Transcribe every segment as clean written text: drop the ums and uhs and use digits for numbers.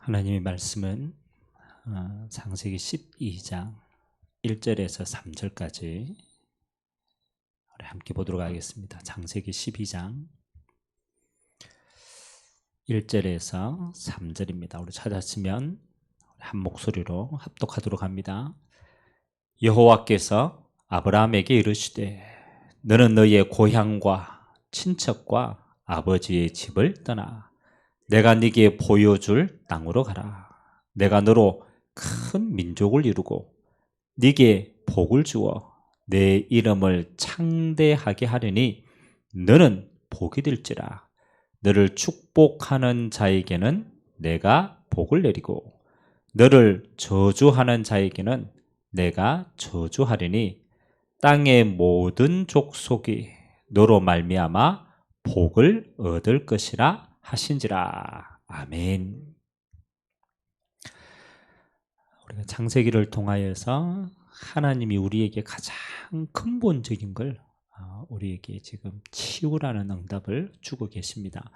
하나님의 말씀은 창세기 12장 1절에서 3절까지 함께 보도록 하겠습니다. 창세기 12장 1절에서 3절입니다. 우리 찾았으면 한 목소리로 합독하도록 합니다. 여호와께서 아브라함에게 이르시되 너는 너의 고향과 친척과 아버지의 집을 떠나 내가 네게 보여줄 땅으로 가라. 내가 너로 큰 민족을 이루고 네게 복을 주어 내 이름을 창대하게 하려니 너는 복이 될지라. 너를 축복하는 자에게는 내가 복을 내리고 너를 저주하는 자에게는 내가 저주하리니 땅의 모든 족속이 너로 말미암아 복을 얻을 것이라 하신지라. 아멘. 우리가 창세기를 통하여서 하나님이 우리에게 가장 근본적인 걸 우리에게 지금 치유라는 응답을 주고 계십니다.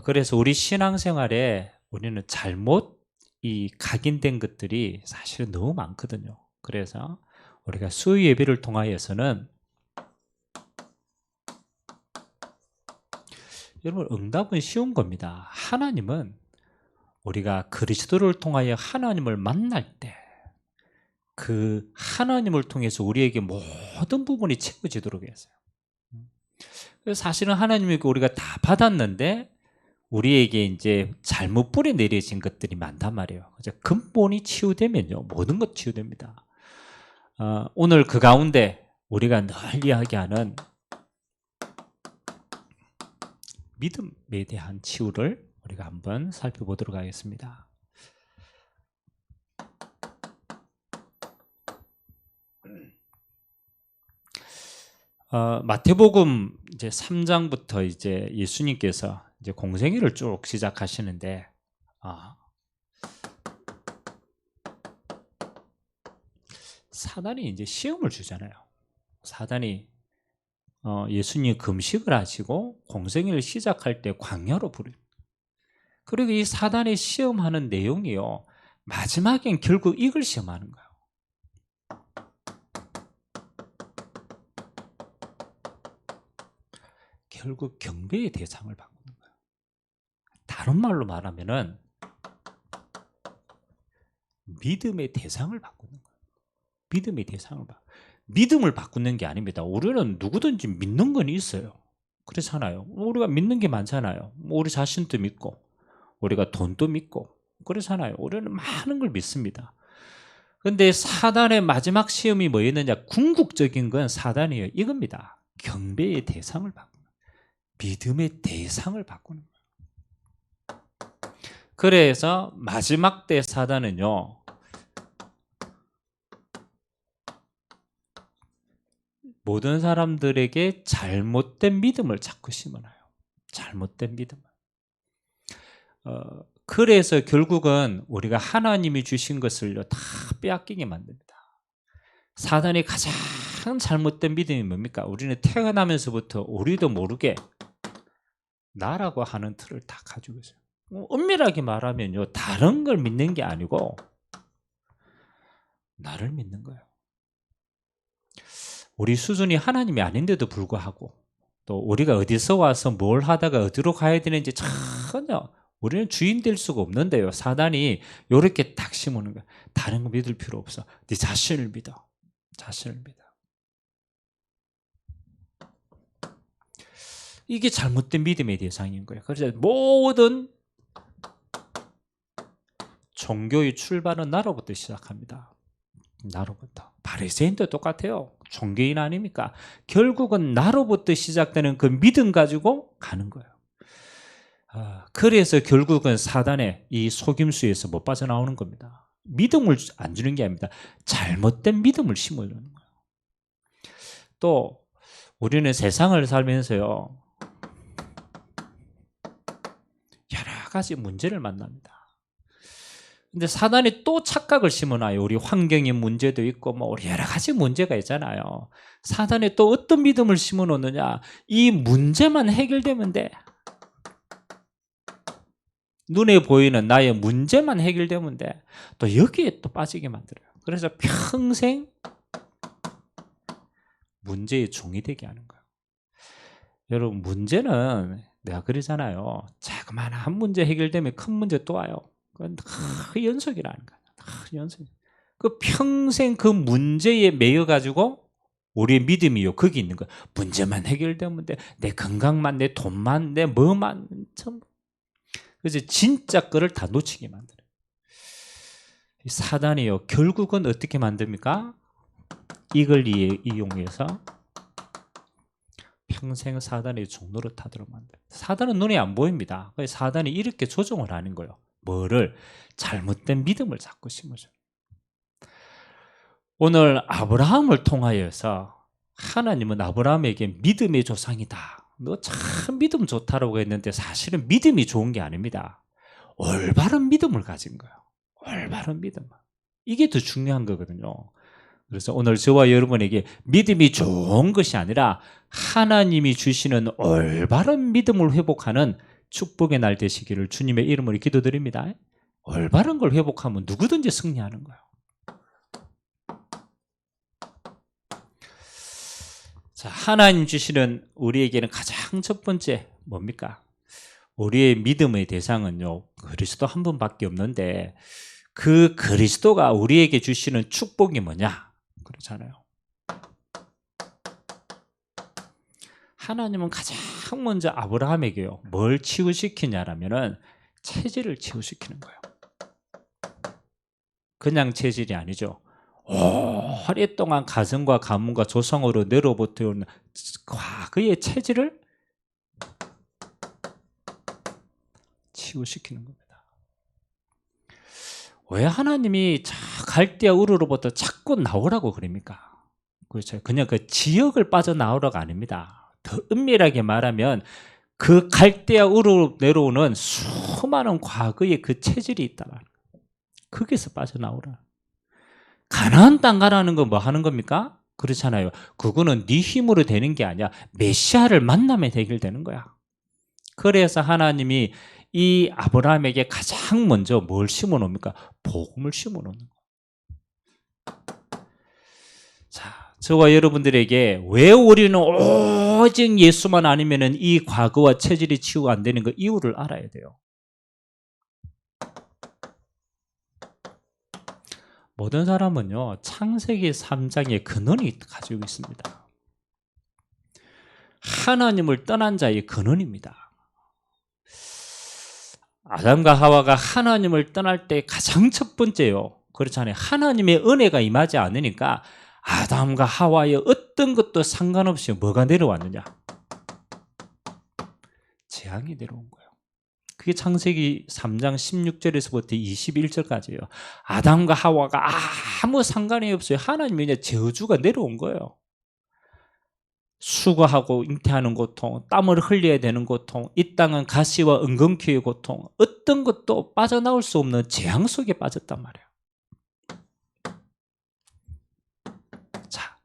그래서 우리 신앙생활에 우리는 잘못 각인된 것들이 사실은 너무 많거든요. 그래서 우리가 수요 예배를 통하여서는 여러분, 응답은 쉬운 겁니다. 하나님은 우리가 그리스도를 통하여 하나님을 만날 때 그 하나님을 통해서 우리에게 모든 부분이 채워지도록 했어요. 그래서 사실은 하나님에게 우리가 다 받았는데 우리에게 이제 잘못 뿌리 내려진 것들이 많단 말이에요. 그래서 근본이 치유되면요, 모든 것 치유됩니다. 오늘 그 가운데 우리가 늘 이야기하는 믿음에 대한 치유를 우리가 한번 살펴보도록 하겠습니다. 마태복음 이제 3장부터 이제 예수님께서 이제 공생애를 쭉 시작하시는데 사단이 이제 시험을 주잖아요. 사단이 예수님이 금식을 하시고 공생애를 시작할 때 광야로 부릅니다. 그리고 이 사단이 시험하는 내용이요, 마지막엔 결국 이걸 시험하는 거예요. 결국 경배의 대상을 바꾸는 거예요. 다른 말로 말하면은 믿음의 대상을 바꾸는 거예요. 믿음의 대상을 믿음을 바꾸는 게 아닙니다. 우리는 누구든지 믿는 건 있어요. 그렇잖아요. 우리가 믿는 게 많잖아요. 우리 자신도 믿고 우리가 돈도 믿고 그렇잖아요. 우리는 많은 걸 믿습니다. 그런데 사단의 마지막 시험이 뭐였느냐? 궁극적인 건 사단이에요. 이겁니다. 경배의 대상을 바꾸는 거예요. 믿음의 대상을 바꾸는 거예요. 그래서 마지막 때 사단은요, 모든 사람들에게 잘못된 믿음을 자꾸 심어놔요. 잘못된 믿음을. 그래서 결국은 우리가 하나님이 주신 것을요, 다 빼앗기게 만듭니다. 사단이 가장 잘못된 믿음이 뭡니까? 우리는 태어나면서부터 우리도 모르게 나라고 하는 틀을 다 가지고 있어요. 엄밀하게 말하면요, 다른 걸 믿는 게 아니고 나를 믿는 거예요. 우리 수준이 하나님이 아닌데도 불구하고 또 우리가 어디서 와서 뭘 하다가 어디로 가야 되는지 전혀 우리는 주인 될 수가 없는데요, 사단이 이렇게 딱 심어놓는 거야. 다른 거 믿을 필요 없어. 네 자신을 믿어. 자신을 믿어. 이게 잘못된 믿음의 대상인 거예요. 그래서 모든 종교의 출발은 나로부터 시작합니다. 나로부터. 바리새인도 똑같아요. 종교인 아닙니까? 결국은 나로부터 시작되는 그 믿음 가지고 가는 거예요. 그래서 결국은 사단의 이 속임수에서 못 빠져나오는 겁니다. 믿음을 안 주는 게 아닙니다. 잘못된 믿음을 심어주는 거예요. 또 우리는 세상을 살면서요, 여러 가지 문제를 만납니다. 근데 사단이 또 착각을 심어놔요. 우리 환경의 문제도 있고 우리 여러 가지 문제가 있잖아요. 사단이 또 어떤 믿음을 심어놓느냐? 이 문제만 해결되면 돼. 눈에 보이는 나의 문제만 해결되면 돼. 또 여기에 또 빠지게 만들어요. 그래서 평생 문제의 종이 되게 하는 거예요. 여러분, 문제는 내가 그러잖아요. 자그마한 문제 해결되면 큰 문제 또 와요. 그건 연속이라는 거예요. 연속. 그 평생 그 문제에 매여 가지고 우리의 믿음이요 거기 있는 거예요. 문제만 해결되면 돼. 내 건강만, 내 돈만, 내 뭐만 전부. 그래서 진짜 거를 다 놓치게 만들어요. 사단이요 결국은 어떻게 만듭니까? 이걸 이용해서 평생 사단의 종로를 타도록 만들어요. 사단은 눈에 안 보입니다. 그래서 사단이 이렇게 조종을 하는 거예요. 뭐를? 잘못된 믿음을 자꾸 심어줘요. 오늘 아브라함을 통하여서 하나님은 아브라함에게 믿음의 조상이다. 너 참 믿음 좋다라고 했는데 사실은 믿음이 좋은 게 아닙니다. 올바른 믿음을 가진 거예요. 올바른 믿음. 이게 더 중요한 거거든요. 그래서 오늘 저와 여러분에게 믿음이 좋은 것이 아니라 하나님이 주시는 올바른 믿음을 회복하는 축복의 날 되시기를 주님의 이름으로 기도드립니다. 올바른 걸 회복하면 누구든지 승리하는 거예요. 자, 하나님 주시는 우리에게는 가장 첫 번째 뭡니까? 우리의 믿음의 대상은요 그리스도 한 분밖에 없는데 그 그리스도가 우리에게 주시는 축복이 뭐냐? 그렇잖아요. 하나님은 가장 먼저 아브라함에게요 뭘 치유시키냐라면은 체질을 치유시키는 거예요. 그냥 체질이 아니죠. 오랫동안 가정과 가문과 조상으로 내려부터 온 과거의 체질을 치유시키는 겁니다. 왜 하나님이 갈대아 우르로부터 자꾸 나오라고 그럽니까? 그렇죠. 그냥 그 지역을 빠져나오라가 아닙니다. 더 은밀하게 말하면 그 갈대아 우르로 내려오는 수많은 과거의 그 체질이 있다는 거예요. 거기서 빠져나오라. 가나안 땅 가라는 건 뭐 하는 겁니까? 그렇잖아요. 그거는 네 힘으로 되는 게 아니야. 메시아를 만나면 해결되는 거야. 그래서 하나님이 이 아브라함에게 가장 먼저 뭘 심어 놓습니까? 복음을 심어 놓는 거예요. 자, 저와 여러분들에게 왜 우리는 오직 예수만 아니면은 이 과거와 체질이 치유가 안 되는 그 이유를 알아야 돼요. 모든 사람은요 창세기 3장의 근원이 가지고 있습니다. 하나님을 떠난 자의 근원입니다. 아담과 하와가 하나님을 떠날 때 가장 첫 번째요. 그렇잖아요. 하나님의 은혜가 임하지 않으니까 아담과 하와의 어떤 것도 상관없이 뭐가 내려왔느냐? 재앙이 내려온 거예요. 그게 창세기 3장 16절에서부터 21절까지예요. 아담과 하와가 아무 상관이 없어요. 하나님의 그냥 저주가 내려온 거예요. 수고하고 잉태하는 고통, 땀을 흘려야 되는 고통, 이 땅은 가시와 은근키의 고통, 어떤 것도 빠져나올 수 없는 재앙 속에 빠졌단 말이에요. 자,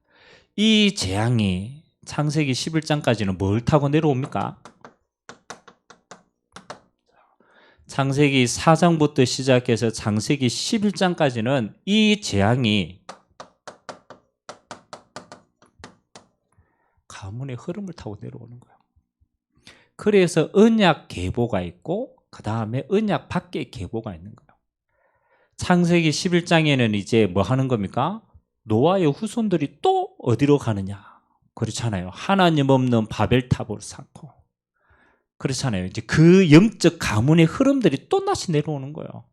이 재앙이 창세기 11장까지는 뭘 타고 내려옵니까? 창세기 4장부터 시작해서 창세기 11장까지는 이 재앙이 가문의 흐름을 타고 내려오는 거예요. 그래서 언약 계보가 있고 그 다음에 언약 밖에 계보가 있는 거예요. 창세기 11장에는 이제 뭐 하는 겁니까? 노아의 후손들이 또 어디로 가느냐? 그렇잖아요. 하나님 없는 바벨탑을 쌓고 그렇잖아요. 이제 그 영적 가문의 흐름들이 또 다시 내려오는 거예요.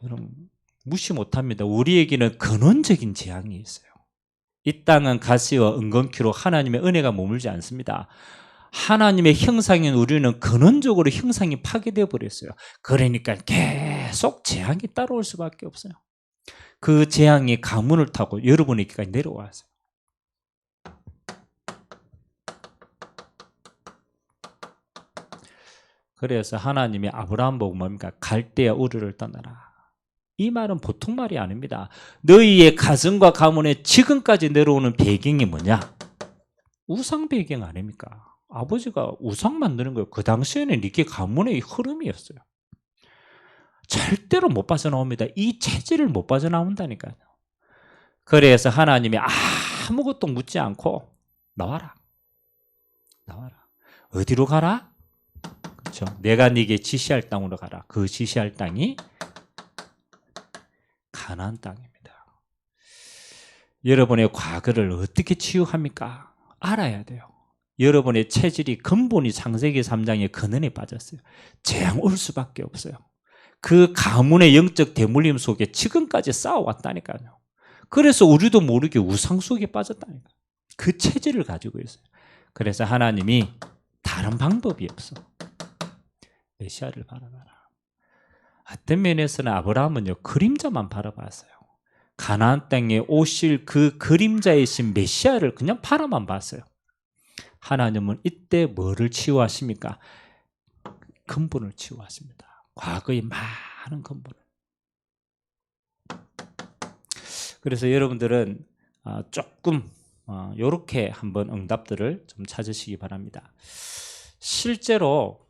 여러분 무시 못합니다. 우리에게는 근원적인 재앙이 있어요. 이 땅은 가시와 은건키로 하나님의 은혜가 머물지 않습니다. 하나님의 형상인 우리는 근원적으로 형상이 파괴되어 버렸어요. 그러니까 계속 재앙이 따라올 수밖에 없어요. 그 재앙이 가문을 타고 여러분에게까지 내려와서 그래서 하나님이 아브라함 보고 뭡니까? 갈대아 우르를 떠나라. 이 말은 보통 말이 아닙니다. 너희의 가정과 가문에 지금까지 내려오는 배경이 뭐냐? 우상 배경 아닙니까? 아버지가 우상 만드는 거예요. 그 당시에는 이게 가문의 흐름이었어요. 절대로 못 빠져나옵니다. 이 체질을 못 빠져나온다니까요. 그래서 하나님이 아무것도 묻지 않고 나와라. 어디로 가라? 그렇죠. 내가 네게 지시할 땅으로 가라. 그 지시할 땅이 가나안 땅입니다. 여러분의 과거를 어떻게 치유합니까? 알아야 돼요. 여러분의 체질이 근본이 창세기 3장의 근원에 빠졌어요. 재앙 올 수밖에 없어요. 그 가문의 영적 대물림 속에 지금까지 싸워왔다니까요. 그래서 우리도 모르게 우상 속에 빠졌다니까요. 그 체질을 가지고 있어요. 그래서 하나님이 다른 방법이 없어. 메시아를 바라봐라. 어떤 면에서는 아브라함은요, 그림자만 바라봤어요. 가나안 땅에 오실 그 그림자이신 메시아를 그냥 바라만 봤어요. 하나님은 이때 뭐를 치유하십니까? 근본을 치유하십니다. 과거의 많은 근본을. 그래서 여러분들은 조금 이렇게 한번 응답들을 좀 찾으시기 바랍니다. 실제로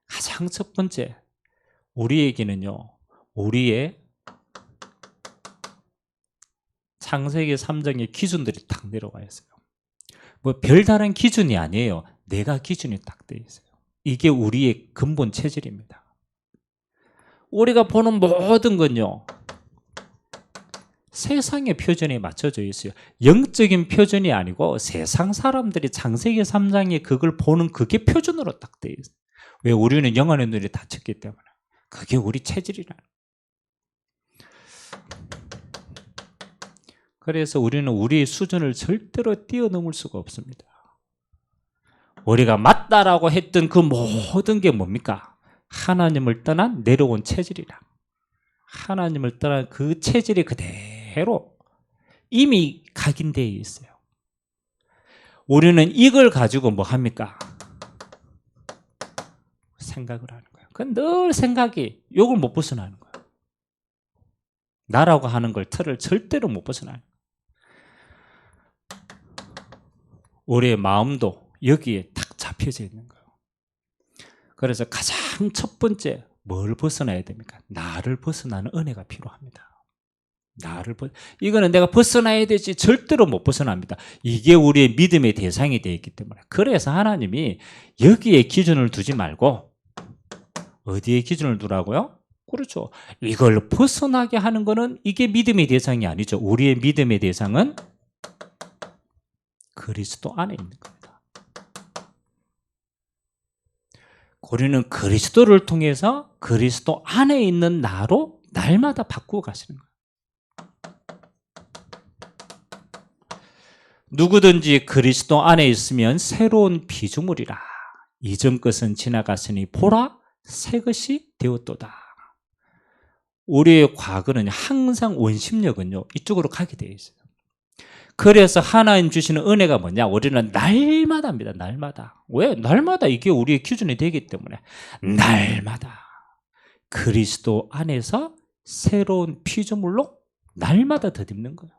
가장 첫 번째, 우리에게는요, 우리의 창세기 3장의 기준들이 딱 내려와 있어요. 뭐 별다른 기준이 아니에요. 내가 기준이 딱 돼 있어요. 이게 우리의 근본 체질입니다. 우리가 보는 모든 건요, 세상의 표준에 맞춰져 있어요. 영적인 표준이 아니고 세상 사람들이 창세기 3장에 그걸 보는 그게 표준으로 딱 돼 있어요. 왜? 우리는 영안의 눈이 닫혔기 때문에. 그게 우리 체질이라는. 그래서 우리는 우리의 수준을 절대로 뛰어넘을 수가 없습니다. 우리가 맞다라고 했던 그 모든 게 뭡니까? 하나님을 떠난 내려온 체질이라. 하나님을 떠난 그 체질이 그대로 이미 각인되어 있어요. 우리는 이걸 가지고 뭐 합니까? 생각을 하는 거예요. 그건 늘 생각이 이걸 못 벗어나는 거예요. 나라고 하는 걸 틀을 절대로 못 벗어나는 거예요. 우리의 마음도 여기에 딱 잡혀져 있는 거예요. 그래서 가장 첫 번째 뭘 벗어나야 됩니까? 나를 벗어나는 은혜가 필요합니다. 이거는 내가 벗어나야 되지 절대로 못 벗어납니다. 이게 우리의 믿음의 대상이 되어 있기 때문에. 그래서 하나님이 여기에 기준을 두지 말고 어디에 기준을 두라고요? 그렇죠. 이걸 벗어나게 하는 거는 이게 믿음의 대상이 아니죠. 우리의 믿음의 대상은 그리스도 안에 있는 겁니다. 우리는 그리스도를 통해서 그리스도 안에 있는 나로 날마다 바꾸어 가시는 거예요. 누구든지 그리스도 안에 있으면 새로운 피조물이라. 이전 것은 지나갔으니 보라 새 것이 되었도다. 우리의 과거는 항상 원심력은요, 이쪽으로 가게 되어 있어요. 그래서 하나님 주시는 은혜가 뭐냐? 우리는 날마다입니다. 날마다. 왜? 날마다 이게 우리의 기준이 되기 때문에 날마다 그리스도 안에서 새로운 피조물로 날마다 덧입는 거예요.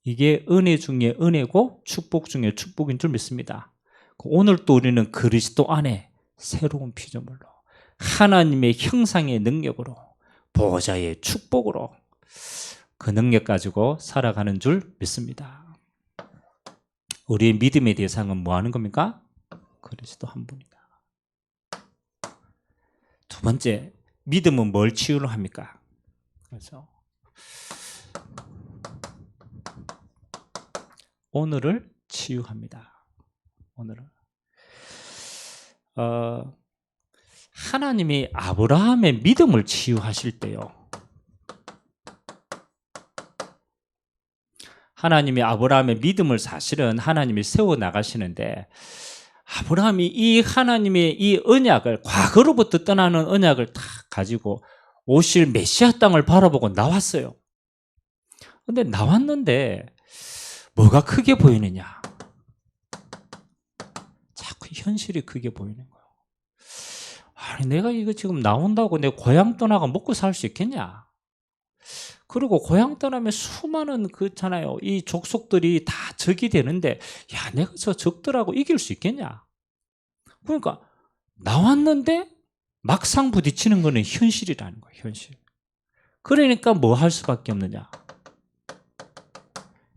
이게 은혜 중에 은혜고 축복 중에 축복인 줄 믿습니다. 오늘 또 우리는 그리스도 안에 새로운 피조물로 하나님의 형상의 능력으로 보호자의 축복으로 그 능력 가지고 살아가는 줄 믿습니다. 우리의 믿음의 대상은 뭐 하는 겁니까? 그리스도 한 분이다. 두 번째, 믿음은 뭘 치유를 합니까? 그래서 오늘을 치유합니다. 오늘은 하나님이 아브라함의 믿음을 치유하실 때요, 하나님이 아브라함의 믿음을 사실은 하나님이 세워나가시는데, 아브라함이 이 하나님의 이 언약을, 과거로부터 떠나는 언약을 다 가지고 오실 메시아 땅을 바라보고 나왔어요. 근데 나왔는데 뭐가 크게 보이느냐? 자꾸 현실이 크게 보이는 거예요. 아니, 내가 이거 지금 나온다고 내 고향 떠나가 먹고 살 수 있겠냐? 그리고 고향 떠나면 수많은 그렇잖아요. 이 족속들이 다 적이 되는데, 야, 내가 저 적들하고 이길 수 있겠냐? 그러니까 나왔는데 막상 부딪히는 거는 현실이라는 거예요. 현실. 그러니까 뭐 할 수밖에 없느냐?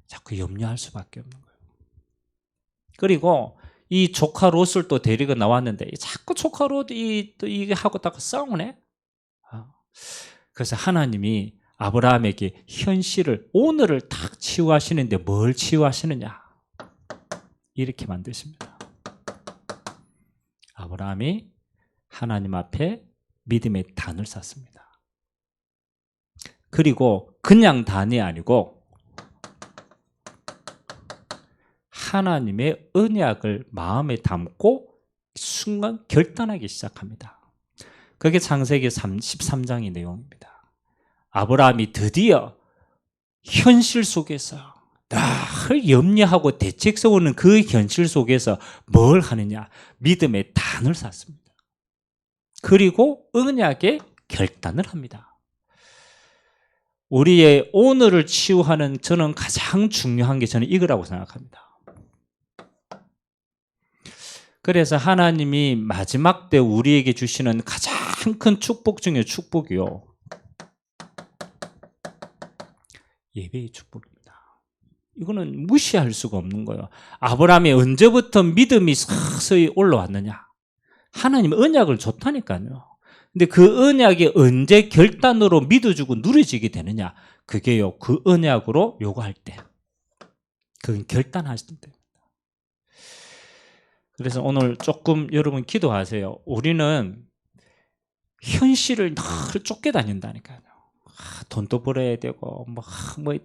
자꾸 염려할 수밖에 없는 거예요. 그리고 이 조카 롯을 또 데리고 나왔는데 자꾸 조카 롯 이게 하고 딱 싸우네. 그래서 하나님이 아브라함에게 현실을, 오늘을 딱 치유하시는데 뭘 치유하시느냐? 이렇게 만드십니다. 아브라함이 하나님 앞에 믿음의 단을 쌓습니다. 그리고 그냥 단이 아니고 하나님의 언약을 마음에 담고 순간 결단하기 시작합니다. 그게 창세기 13장의 내용입니다. 아브라함이 드디어 현실 속에서 늘 염려하고 대책 세우는 그 현실 속에서 뭘 하느냐? 믿음의 단을 쌓습니다. 그리고 언약의 결단을 합니다. 우리의 오늘을 치유하는 저는 가장 중요한 게 저는 이거라고 생각합니다. 그래서 하나님이 마지막 때 우리에게 주시는 가장 큰 축복 중에 축복이요, 예배의 축복입니다. 이거는 무시할 수가 없는 거예요. 아브라함이 언제부터 믿음이 서서히 올라왔느냐? 하나님이 언약을 줬다니까요. 근데 그 언약이 언제 결단으로 믿어주고 누려지게 되느냐? 그게요, 그 언약으로 요구할 때, 그건 결단하실 때. 그래서 오늘 조금 여러분 기도하세요. 우리는 현실을 늘 쫓겨다닌다니까요. 돈도 벌어야 되고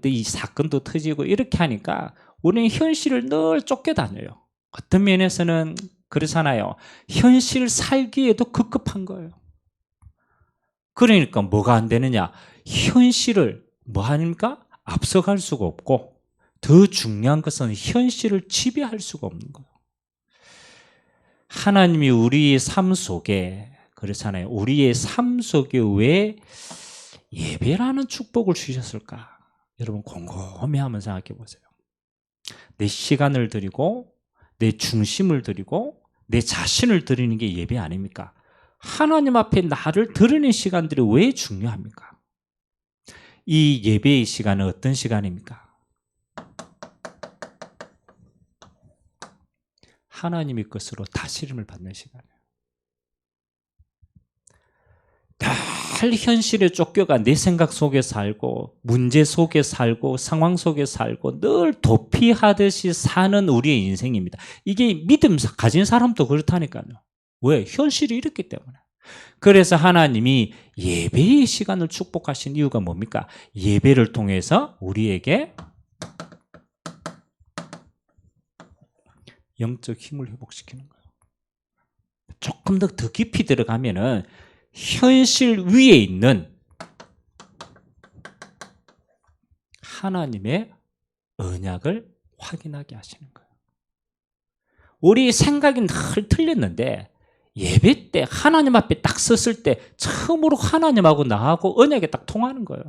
이 사건도 터지고 이렇게 하니까 우리는 현실을 늘 쫓겨다녀요. 어떤 면에서는 그렇잖아요. 현실 살기에도 급급한 거예요. 그러니까 뭐가 안 되느냐? 현실을 뭐 하니까 앞서갈 수가 없고, 더 중요한 것은 현실을 지배할 수가 없는 거예요. 하나님이 우리의 삶 속에, 그렇잖아요. 우리의 삶 속에 왜 예배라는 축복을 주셨을까? 여러분 곰곰이 한번 생각해 보세요. 내 시간을 드리고 내 중심을 드리고 내 자신을 드리는 게 예배 아닙니까? 하나님 앞에 나를 드리는 시간들이 왜 중요합니까? 이 예배의 시간은 어떤 시간입니까? 하나님의 것으로 다스림을 받는 시간이에요. 늘 현실에 쫓겨가 내 생각 속에 살고 문제 속에 살고 상황 속에 살고 늘 도피하듯이 사는 우리의 인생입니다. 이게 믿음 가진 사람도 그렇다니까요. 왜? 현실이 이렇기 때문에. 그래서 하나님이 예배의 시간을 축복하신 이유가 뭡니까? 예배를 통해서 우리에게 영적 힘을 회복시키는 거예요. 조금 더 깊이 들어가면은 현실 위에 있는 하나님의 언약을 확인하게 하시는 거예요. 우리 생각이 늘 틀렸는데 예배 때 하나님 앞에 딱 섰을 때 처음으로 하나님하고 나하고 언약이 딱 통하는 거예요.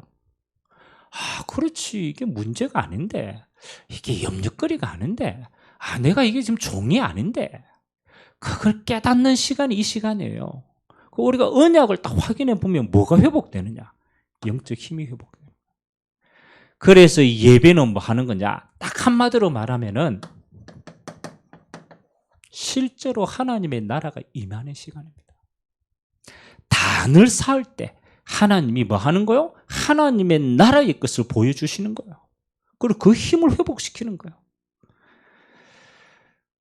아, 그렇지. 이게 문제가 아닌데. 이게 염려거리가 아닌데. 아, 내가 이게 지금 종이 아닌데. 그걸 깨닫는 시간이 이 시간이에요. 우리가 언약을 딱 확인해 보면 뭐가 회복되느냐? 영적 힘이 회복돼요. 그래서 예배는 뭐 하는 거냐? 딱 한마디로 말하면은 실제로 하나님의 나라가 임하는 시간입니다. 단을 쌓을 때 하나님이 뭐 하는 거요? 하나님의 나라의 것을 보여주시는 거예요. 그리고 그 힘을 회복시키는 거예요.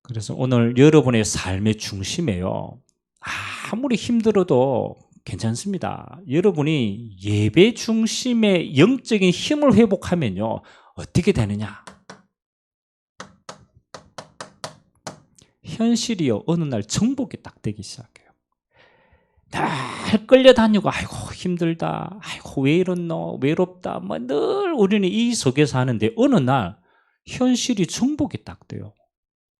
그래서 오늘 여러분의 삶의 중심에요, 아무리 힘들어도 괜찮습니다. 여러분이 예배 중심의 영적인 힘을 회복하면요, 어떻게 되느냐? 현실이요, 어느 날 정복이 딱 되기 시작해요. 늘 끌려다니고 아이고 힘들다, 아이고 왜 이렇노, 외롭다, 늘 우리는 이 속에서 하는데 어느 날 현실이 정복이 딱 돼요.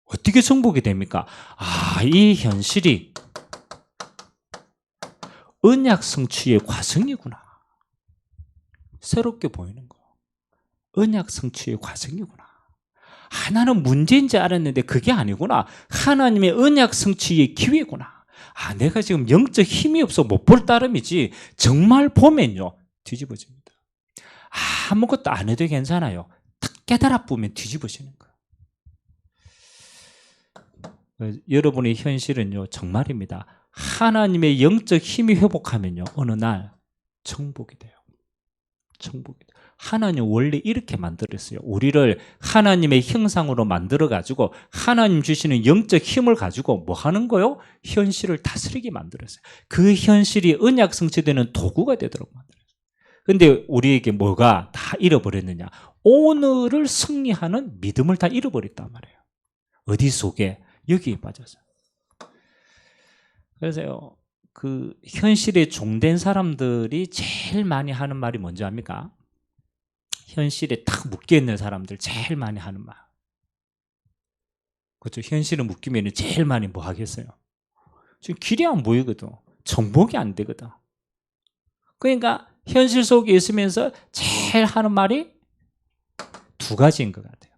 어떻게 정복이 됩니까? 아, 이 현실이 언약 성취의 과정이구나. 새롭게 보이는 거예요. 언약 성취의 과정이구나. 아, 나는 문제인지 알았는데 그게 아니구나. 하나님의 언약 성취의 기회구나. 내가 지금 영적 힘이 없어 못 볼 따름이지 정말 보면요 뒤집어집니다. 아무것도 안 해도 괜찮아요. 딱 깨달아 보면 뒤집어지는 거예요. 여러분의 현실은요 정말입니다. 하나님의 영적 힘이 회복하면요 어느 날 정복이 돼요. 정복이 돼요. 하나님 원래 이렇게 만들었어요. 우리를 하나님의 형상으로 만들어가지고 하나님 주시는 영적 힘을 가지고 뭐 하는 거요? 현실을 다스리게 만들었어요. 그 현실이 언약 성취되는 도구가 되도록 만들었어요. 근데 우리에게 뭐가 다 잃어버렸느냐? 오늘을 승리하는 믿음을 다 잃어버렸단 말이에요. 어디 속에? 여기에 빠졌어요. 그래서요, 그 현실에 종된 사람들이 제일 많이 하는 말이 뭔지 압니까? 현실에 딱 묶여있는 사람들 제일 많이 하는 말. 그렇죠? 현실에 묶이면 제일 많이 뭐 하겠어요? 지금 길이 안 보이거든. 정복이 안 되거든. 그러니까 현실 속에 있으면서 제일 하는 말이 두 가지인 것 같아요.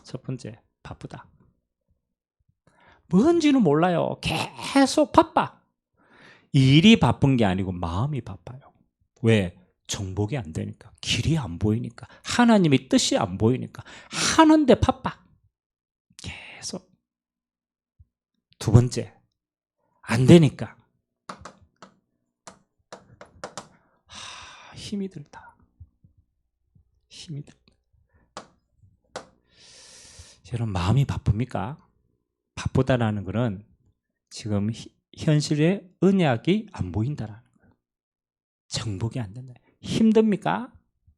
첫 번째, 바쁘다. 뭔지는 몰라요. 계속 바빠. 일이 바쁜 게 아니고 마음이 바빠요. 왜? 정복이 안 되니까. 길이 안 보이니까. 하나님의 뜻이 안 보이니까. 하는데 바빠. 계속. 두 번째, 안 되니까. 힘이 들다. 힘이 들다. 여러분 마음이 바쁩니까? 바쁘다라는 것은 지금 현실의 언약이 안 보인다라는 거예요. 정복이 안 된다. 힘듭니까?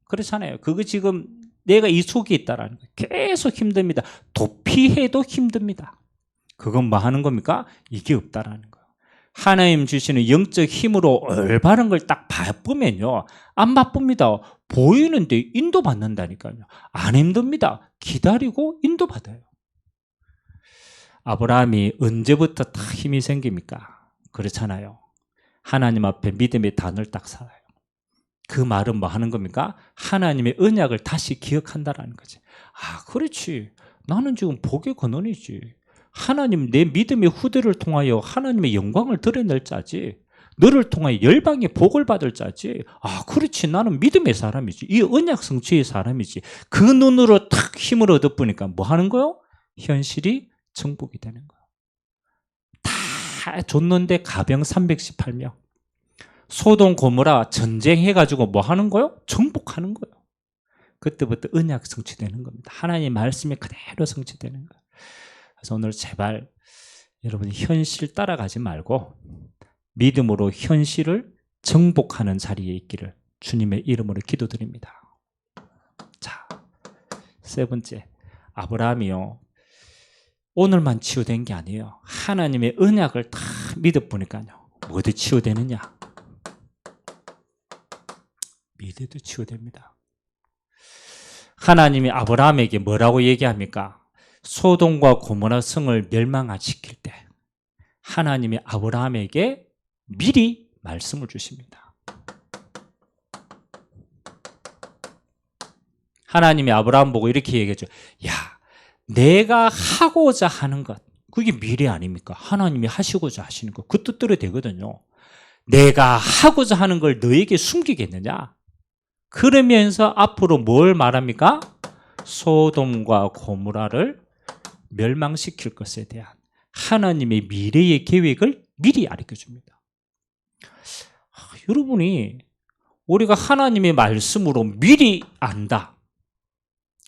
그렇잖아요. 그거 지금 내가 이 속에 있다라는 거예요. 계속 힘듭니다. 도피해도 힘듭니다. 그건 뭐 하는 겁니까? 이게 없다라는 거예요. 하나님 주시는 영적 힘으로 올바른 걸 딱 바쁘면요. 안 바쁩니다. 보이는데 인도받는다니까요. 안 힘듭니다. 기다리고 인도받아요. 아브라함이 언제부터 딱 힘이 생깁니까? 그렇잖아요. 하나님 앞에 믿음의 단을 딱 살아요. 그 말은 뭐 하는 겁니까? 하나님의 언약을 다시 기억한다라는 거지. 그렇지. 나는 지금 복의 근원이지. 하나님 내 믿음의 후대를 통하여 하나님의 영광을 드러낼 자지. 너를 통하여 열방의 복을 받을 자지. 그렇지. 나는 믿음의 사람이지. 이 언약 성취의 사람이지. 그 눈으로 탁 힘을 얻어보니까 뭐 하는 거요? 현실이 정복이 되는 거예요. 다 줬는데 가병 318명. 소돔 고모라 전쟁해가지고 뭐 하는 거예요? 정복하는 거예요. 그때부터 언약 성취되는 겁니다. 하나님의 말씀이 그대로 성취되는 거예요. 그래서 오늘 제발 여러분이 현실 따라가지 말고 믿음으로 현실을 정복하는 자리에 있기를 주님의 이름으로 기도드립니다. 자, 세 번째, 아브라함이요. 오늘만 치유된 게 아니에요. 하나님의 언약을 다 믿어보니까요. 뭐도 치유되느냐? 믿어도 치유됩니다. 하나님이 아브라함에게 뭐라고 얘기합니까? 소돔과 고모라 성을 멸망시킬 때 하나님이 아브라함에게 미리 말씀을 주십니다. 하나님이 아브라함 보고 이렇게 얘기했죠. 야, 내가 하고자 하는 것, 그게 미래 아닙니까? 하나님이 하시고자 하시는 것, 그 뜻대로 되거든요. 내가 하고자 하는 걸 너에게 숨기겠느냐? 그러면서 앞으로 뭘 말합니까? 소돔과 고모라를 멸망시킬 것에 대한 하나님의 미래의 계획을 미리 알려줍니다. 여러분이 우리가 하나님의 말씀으로 미리 안다.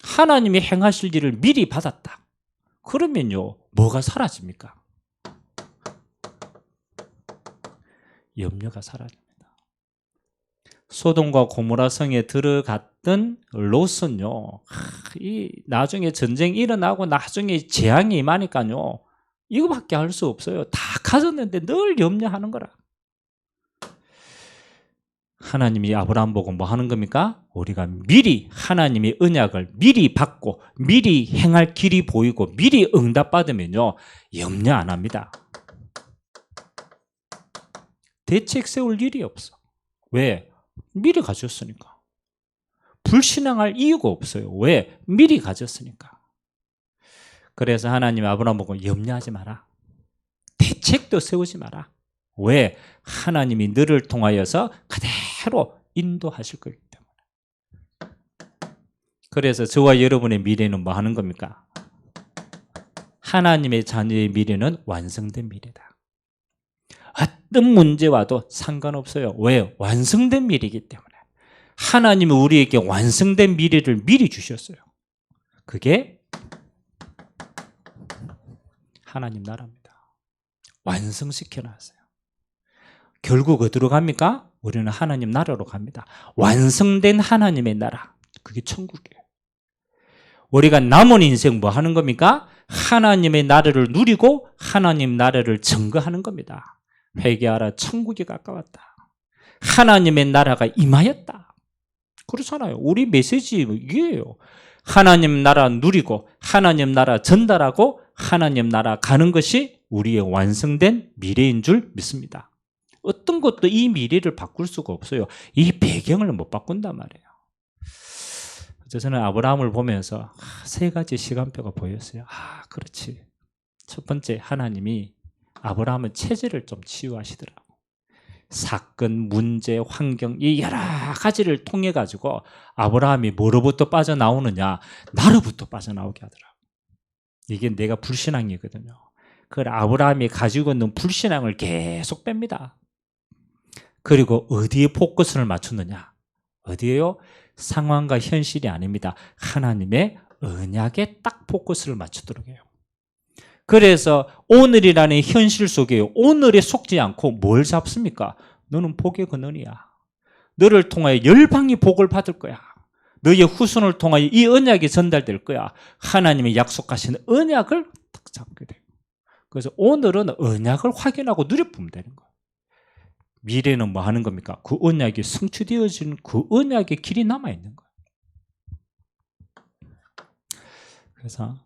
하나님이 행하실 일을 미리 받았다. 그러면요, 뭐가 사라집니까? 염려가 사라집니다. 소돔과 고모라 성에 들어갔던 롯은요, 나중에 전쟁이 일어나고 나중에 재앙이 임하니까요, 이거밖에 할 수 없어요. 다 가졌는데 늘 염려하는 거라. 하나님이 아브라함 보고 뭐 하는 겁니까? 우리가 미리 하나님의 언약을 미리 받고 미리 행할 길이 보이고 미리 응답받으면요, 염려 안 합니다. 대책 세울 일이 없어. 왜? 미리 가졌으니까. 불신앙할 이유가 없어요. 왜? 미리 가졌으니까. 그래서 하나님이 아브라함 보고 염려하지 마라. 대책도 세우지 마라. 왜? 하나님이 너를 통하여서 그대로 인도하실 거기 때문에. 그래서 저와 여러분의 미래는 뭐 하는 겁니까? 하나님의 자녀의 미래는 완성된 미래다. 어떤 문제 와도 상관없어요. 왜요? 완성된 미래이기 때문에. 하나님이 우리에게 완성된 미래를 미리 주셨어요. 그게 하나님 나라입니다. 완성시켜 놨어요. 결국 어디로 갑니까? 우리는 하나님 나라로 갑니다. 완성된 하나님의 나라. 그게 천국이에요. 우리가 남은 인생 뭐 하는 겁니까? 하나님의 나라를 누리고 하나님 나라를 증거하는 겁니다. 회개하라, 천국이 가까웠다. 하나님의 나라가 임하였다. 그렇잖아요. 우리 메시지 이게요. 하나님 나라 누리고 하나님 나라 전달하고 하나님 나라 가는 것이 우리의 완성된 미래인 줄 믿습니다. 어떤 것도 이 미래를 바꿀 수가 없어요. 이 배경을 못 바꾼단 말이에요. 저는 아브라함을 보면서 세 가지 시간표가 보였어요. 그렇지. 첫 번째, 하나님이 아브라함의 체질을 좀 치유하시더라고. 사건, 문제, 환경 이 여러 가지를 통해 가지고 아브라함이 뭐로부터 빠져나오느냐? 나로부터 빠져나오게 하더라고. 이게 내가 불신앙이거든요. 그걸 아브라함이 가지고 있는 불신앙을 계속 뺍니다. 그리고 어디에 포커스를 맞추느냐? 어디에요? 상황과 현실이 아닙니다. 하나님의 언약에 딱 포커스를 맞추도록 해요. 그래서 오늘이라는 현실 속에 오늘에 속지 않고 뭘 잡습니까? 너는 복의 근원이야. 너를 통하여 열방이 복을 받을 거야. 너의 후손을 통하여 이 언약이 전달될 거야. 하나님이 약속하신 언약을 딱 잡게 돼요. 그래서 오늘은 언약을 확인하고 누려보면 되는 거예요. 미래는 뭐 하는 겁니까? 그 언약이 성취되어진 그 언약의 길이 남아있는 거예요. 그래서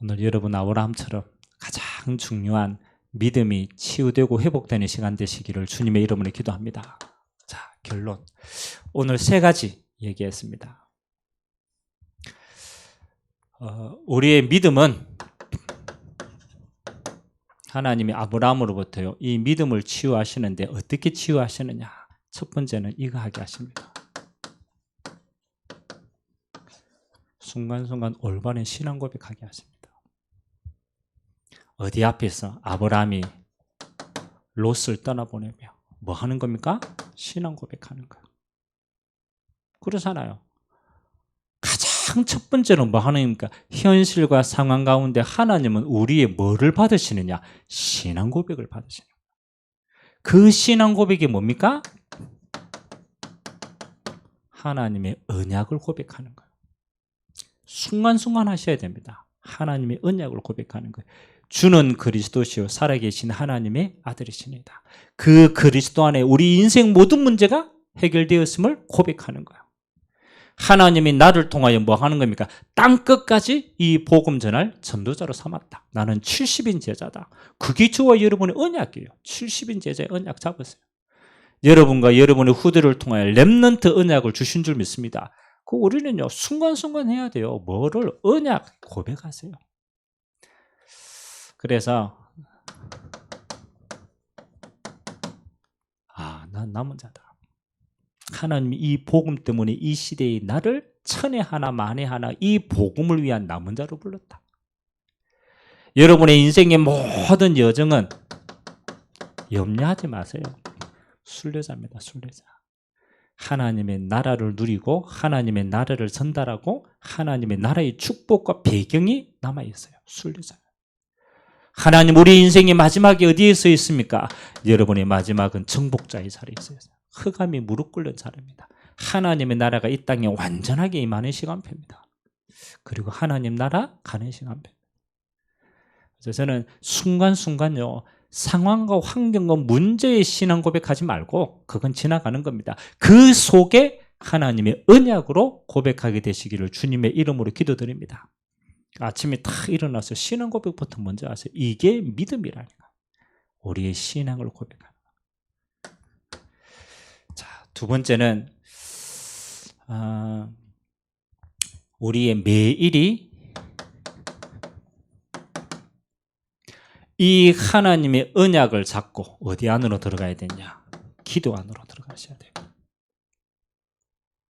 오늘 여러분 아브라함처럼 가장 중요한 믿음이 치유되고 회복되는 시간 되시기를 주님의 이름으로 기도합니다. 자, 결론. 오늘 세 가지 얘기했습니다. 우리의 믿음은 하나님이 아브라함으로부터요, 이 믿음을 치유하시는데 어떻게 치유하시느냐? 첫 번째는 이거 하게 하십니다. 순간순간 올바른 신앙 고백하게 하십니다. 어디 앞에서 아브라함이 롯을 떠나보내며 뭐 하는 겁니까? 신앙 고백하는 거예요. 그러잖아요. 가장 첫 번째는 뭐 하는 겁니까? 현실과 상황 가운데 하나님은 우리의 뭐를 받으시느냐? 신앙 고백을 받으시는 거예요. 그 신앙 고백이 뭡니까? 하나님의 언약을 고백하는 거예요. 순간순간 하셔야 됩니다. 하나님의 언약을 고백하는 거예요. 주는 그리스도시요 살아계신 하나님의 아들이십니다. 그 그리스도 안에 우리 인생 모든 문제가 해결되었음을 고백하는 거예요. 하나님이 나를 통하여 뭐 하는 겁니까? 땅끝까지 이 복음 전할 전도자로 삼았다. 나는 70인 제자다. 그게 저와 여러분의 언약이에요. 70인 제자의 언약 잡으세요. 여러분과 여러분의 후대를 통하여 렘넌트 언약을 주신 줄 믿습니다. 그 우리는요 순간순간 해야 돼요. 뭐를 언약 고백하세요. 그래서 난 남은 자다. 하나님이 이 복음 때문에 이 시대의 나를 천에 하나 만에 하나 이 복음을 위한 남은 자로 불렀다. 여러분의 인생의 모든 여정은 염려하지 마세요. 순례자입니다. 순례자. 하나님의 나라를 누리고 하나님의 나라를 전달하고 하나님의 나라의 축복과 배경이 남아있어요. 순례자. 하나님 우리 인생의 마지막이 어디에 서 있습니까? 여러분의 마지막은 정복자의 자리에 있어요. 흑암이 무릎 꿇는 자리입니다. 하나님의 나라가 이 땅에 완전하게 임하는 시간표입니다. 그리고 하나님 나라 가는 시간표입니다. 그래서 저는 순간순간요 상황과 환경과 문제의 신앙 고백하지 말고 그건 지나가는 겁니다. 그 속에 하나님의 언약으로 고백하게 되시기를 주님의 이름으로 기도드립니다. 아침에 딱 일어나서 신앙 고백부터 먼저 하세요. 이게 믿음이라니까. 우리의 신앙을 고백하는 거. 자, 두 번째는 우리의 매일이 이 하나님의 언약을 잡고 어디 안으로 들어가야 되냐? 기도 안으로 들어가셔야 돼요.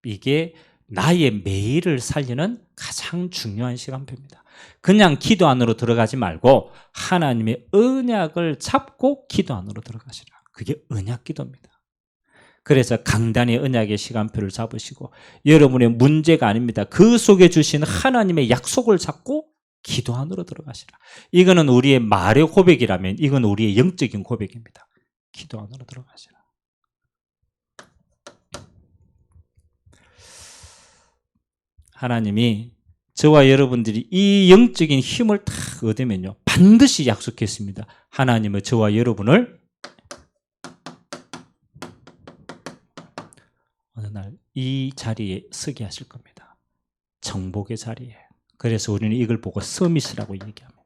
이게 나의 매일을 살리는 가장 중요한 시간표입니다. 그냥 기도 안으로 들어가지 말고 하나님의 언약을 잡고 기도 안으로 들어가시라. 그게 언약 기도입니다. 그래서 강단의 언약의 시간표를 잡으시고 여러분의 문제가 아닙니다. 그 속에 주신 하나님의 약속을 잡고 기도 안으로 들어가시라. 이거는 우리의 말의 고백이라면 이건 우리의 영적인 고백입니다. 기도 안으로 들어가시라. 하나님이 저와 여러분들이 이 영적인 힘을 딱 얻으면요 반드시 약속했습니다. 하나님은 저와 여러분을 어느 날 이 자리에 서게 하실 겁니다. 정복의 자리에. 그래서 우리는 이걸 보고 서밋이라고 얘기합니다.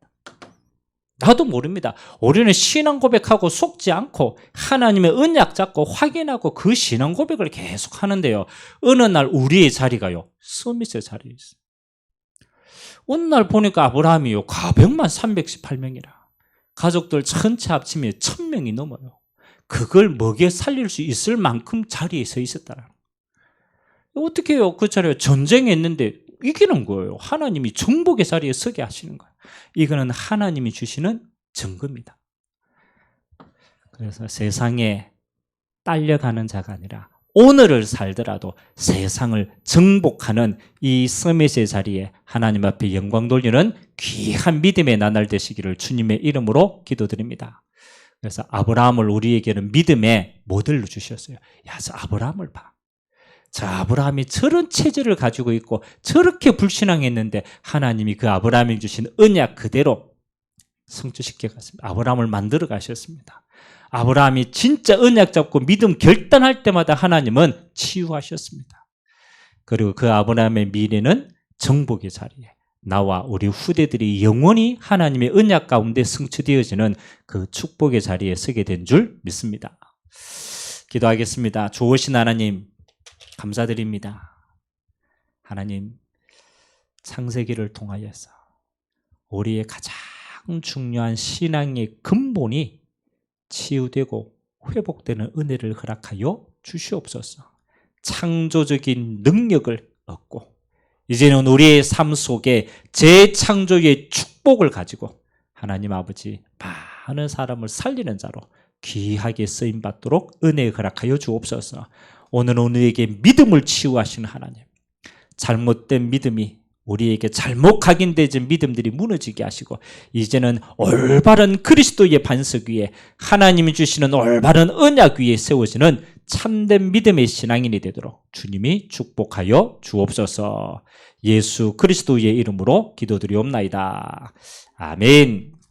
나도 모릅니다. 우리는 신앙 고백하고 속지 않고 하나님의 언약 잡고 확인하고 그 신앙 고백을 계속 하는데요. 어느 날 우리의 자리가요 서밋의 자리에 있어요. 어느 날 보니까 아브라함이요 가병만 318명이라 가족들 전체 합치면 1000명이 넘어요. 그걸 먹여 살릴 수 있을 만큼 자리에 서 있었다는 거예요. 어떻게 해요? 그 자리에 전쟁했는데 이기는 거예요. 하나님이 정복의 자리에 서게 하시는 거예요. 이거는 하나님이 주시는 증거입니다. 그래서 세상에 딸려가는 자가 아니라 오늘을 살더라도 세상을 정복하는 이 서밋의 자리에 하나님 앞에 영광 돌리는 귀한 믿음의 나날 되시기를 주님의 이름으로 기도드립니다. 그래서 아브라함을 우리에게는 믿음의 모델로 주셨어요. 야, 저 아브라함을 봐. 저 아브라함이 저런 체질을 가지고 있고 저렇게 불신앙했는데 하나님이 그 아브라함이 주신 언약 그대로 성취시켜 갔습니다. 아브라함을 만들어 가셨습니다. 아브라함이 진짜 언약 잡고 믿음 결단할 때마다 하나님은 치유하셨습니다. 그리고 그 아브라함의 미래는 정복의 자리에 나와 우리 후대들이 영원히 하나님의 언약 가운데 성취되어지는 그 축복의 자리에 서게 된 줄 믿습니다. 기도하겠습니다. 좋으신 하나님 감사드립니다. 하나님 창세기를 통하여서 우리의 가장 중요한 신앙의 근본이 치유되고 회복되는 은혜를 허락하여 주시옵소서. 창조적인 능력을 얻고 이제는 우리의 삶 속에 재창조의 축복을 가지고 하나님 아버지 많은 사람을 살리는 자로 귀하게 쓰임받도록 은혜 허락하여 주옵소서. 오늘은 우리에게 믿음을 치유하시는 하나님, 잘못된 믿음이 우리에게 잘못 각인되어진 믿음들이 무너지게 하시고 이제는 올바른 그리스도의 반석 위에 하나님이 주시는 올바른 언약 위에 세워지는 참된 믿음의 신앙인이 되도록 주님이 축복하여 주옵소서. 예수 그리스도의 이름으로 기도드리옵나이다. 아멘.